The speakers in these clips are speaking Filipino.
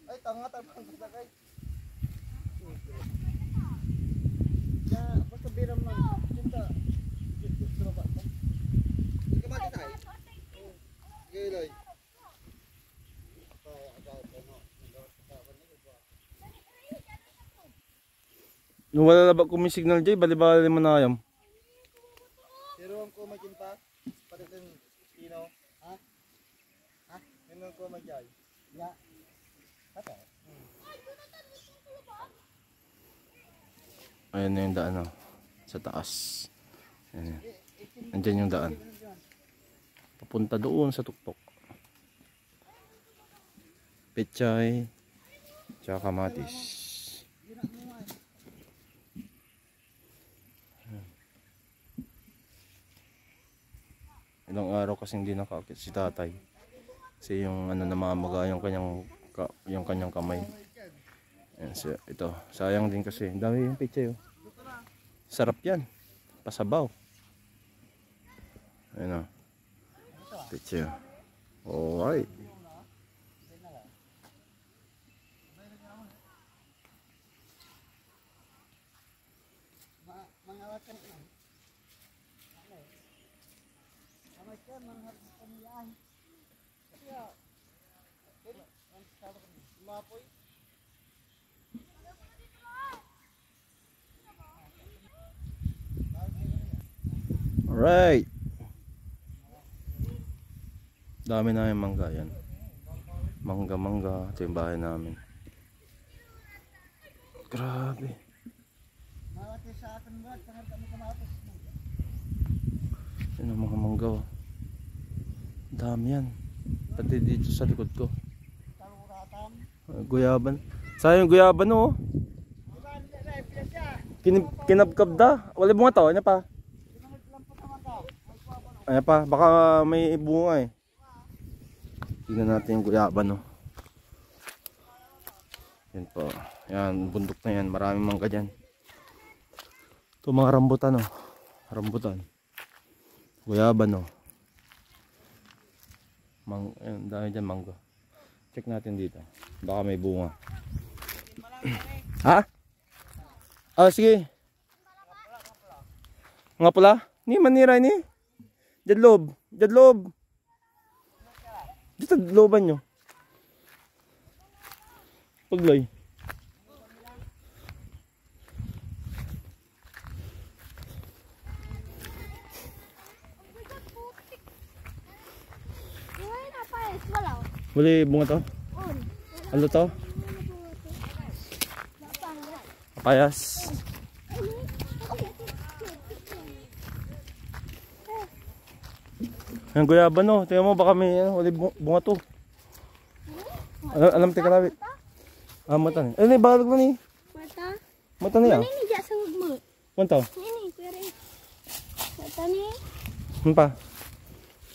Ay, tanga tapang sakay. Ya, basta biram lang. Kita. Gusto ba? Hindi ka makita. Gilay. Nung wala na ba kung may signal dyan, bali-bali mo na ayam. Pero ang ko maginta, pati din Pino. Ha? Ha? Yun ang ko magyay. Ya. Kata. Ayan na yung daan sa taas. Ayan. Andyan yung daan. Papunta doon sa tuktok. Pechay. Tsaka kamatis. Ilang araw kasing hindi nakakit si tatay. Kasi yung namamaga yung kanyang kamay. Ayan, so, ito, sayang din kasi. Dami yung pechay. Sarap yan. Pasabaw. Ayan o. Pechay. Alright. Alright. Dami na yung mangga yan. Mangga. Ito yung bahay namin. Grabe. Yan ang mga mangga. Dami yan. Pati dito sa likod ko. Guyaban. Sayang guyaban oh. Kinabkab da. Wala bunga to. Ano pa? Ayan pa. Baka may bunga eh. Tingnan natin yung guyaban oh. Yan po. Yan. Bundok na yan. Maraming mangga dyan. Ito mga rambutan oh. Rambutan. Guyaban oh. Ayun, dami dyan mangga. Check natin dito. Baka may bunga. Ha? Ah, sige. Nga pala? Ni manira ni. Jadlob. Dito loban nyo. Pagloy. Wala bunga to? Ano to? Papayas. Ang guyaban no. Tingnan mo baka may wala bunga to. Alam tika labit. Ah, mata ni. Ano balag mo ni? Mata niya. Ini jak sanggup mo. Wanto? Ini kuya. Mata ni. Pa.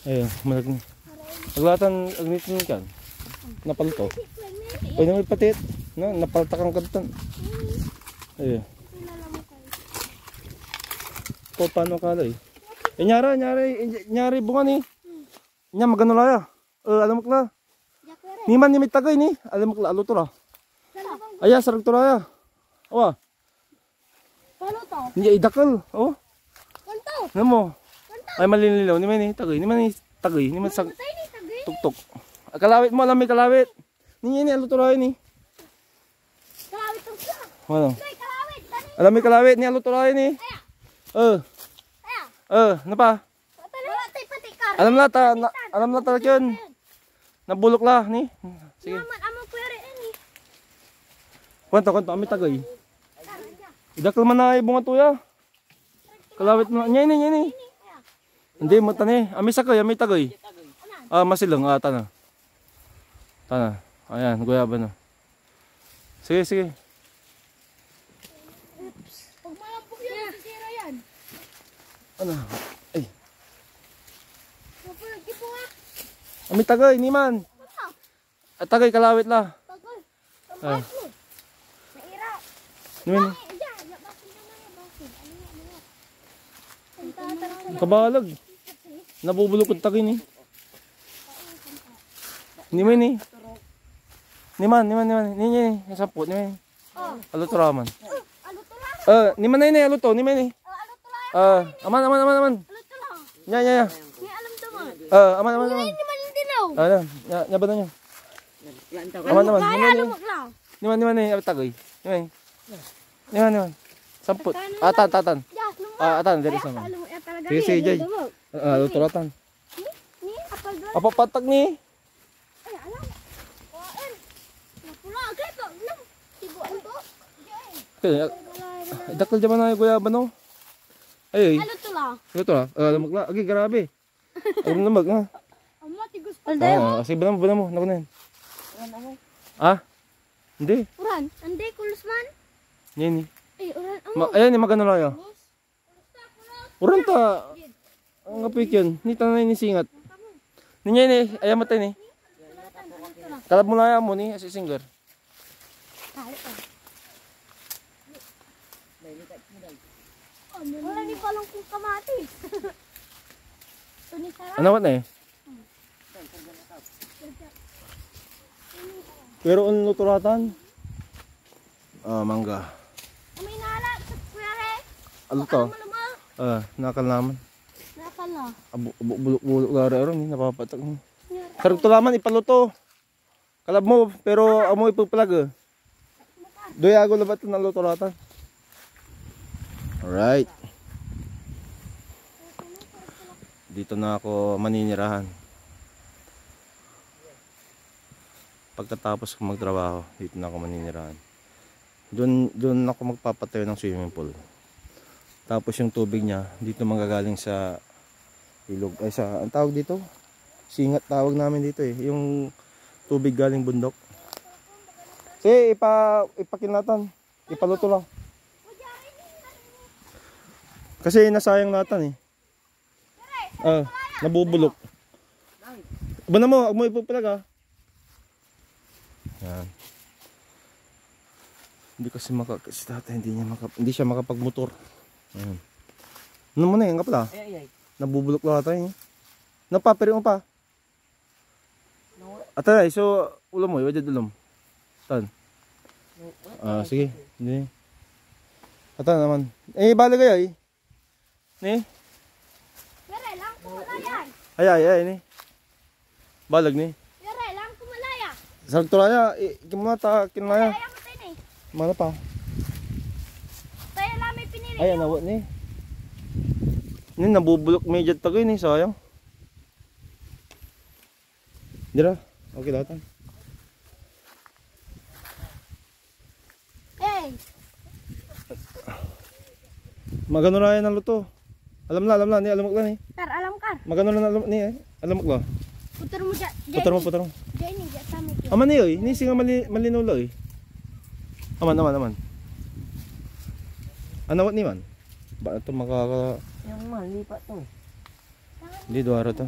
Ayun, malag ni. Paglatan agnitin kan. Napalto. Oy, may patit. No, napaltakang kadtan. Ayun. Ko paano kala eh. Nyari bunga ni. Nya magano laya. Alam mo kla. Ni man ni may tagay ni. Alam mo kla aluto ra. Aya sarag to raya. Awa. Paano to? Ni idakal. Oh. Kanto. Namo. Ay malinilaw ni man ni tagay. Ni man ni tagay. Ni man sag tuktok. Kalawit mo alam may kalawit. Ni aluto ra ni. Kalawit to siya. Ano? Kalawit tani. Alam may kalawit ni aluto ra ni. Ano pa? Alam na ta yun. Nabulok la ni. Sige. Kwento ami tagay. Idakal man na bunga tuya. Kalawit mo nya ni. Hindi mo tani. Ami sakay, ami tagay. Masilang tana. Ayan, guyaban na. Sige. Pag malambok yan, sisira yan. Ano? Ay. Kapag ipo nga. Ami tagay, ni man. Tagay kalawit la. Tagay. Ah. Naira. Ni man. Kabalag. Nabubulok ang takin eh. Niman eh. Niman. Ni. Sampo, niman. Aluto raman. Aluto lang. Niman na yun eh, aluto, niman eh. Aluto lang. Aman. Aluto lang. Nya. May alam naman. Aman. Hindi naman dinaw. Nya ba na nyo? Aman. Kaya alumak lang. Niman eh, tagoy. Niman. Sampo. Atan. Yes, naman. Atan, dali sa Kaya alumak yan talaga. Sige, sige, Jay. Aluto ratan. Ni, apal doon. Apa patag ni? Ay, alam. Kuhaan. Napula. Agay po. Alam. Tiguan to. Jay. Dakal jaman na kuya bano. Ay. Aluto lang. Aluto lah. Lamag la. Agi grabe. Alam lamag ha. Ama, tigus pa. Alday mo. Sige bana mo. Nako na yan. Hindi. Uran. Anday, kulusman. Yan ni. Ay, uran. Ayan ni magano layo. Uran ta. Ang apik yun. Ni tanay ni singat. Ninya ni. Ayaw matay ni. Kalab mo na mo ni. Si singer. Wala ni palong kong kamatis. Ito ni Sarah. Ano na eh? Pero ang luturatan? Mangga. May nala. Kuya Re. Ano to? Maluma. Nakal naman. Nakal na. Bulok gari aron ni napapatak ni. Karug to laman ipaluto. Kalab mo pero amo ipupalag. Doy ago labat na luturatan. Alright. Dito na ako maninirahan. Pagkatapos ko magtrabaho, dito na ako maninirahan. Doon ako magpapatayo ng swimming pool. Tapos yung tubig niya, dito manggagaling sa ilog. Ay sa, ang tawag dito? Singat tawag namin dito eh. Yung tubig galing bundok. Sige, ipakinatan. Ipaluto lang. Kasi nasayang natan eh. Nabubulok. Ba na mo, mo ipupalag ah. Yan. Hindi kasi si tatay, hindi siya makapagmotor. Ayan. Ano mo na yung kapla? Nabubulok lang tayo eh. Napapiri mo pa. Atay, so ulam mo, iwadya ulam. Tan. Sige. Hindi. Atan naman. Bali kayo eh. Ni? Yare lang kumalayan. Ay ni. Balag ni. Yare lang kumalaya. Sarag tulaya, kimata kinaya. Kaya ko tin eh. Mana pa? Kaya lang may pinili. Ay nawa ni. Ni nabubulok medyo tagoy ni, sayang. Dira, okay datan. Hey. Magano ra yan ang luto. Alam na ni alamok lang ni. Kar, alam kar. Magano na alam ni alamok lang. Putar mo dyan. Putar mo. Dyan ni, dyan sa amin. Aman ni oy, ni singa malinulo oy. Aman. Anawat ni man. Ba ito makaka Yang mali pak tu. Hindi duara to.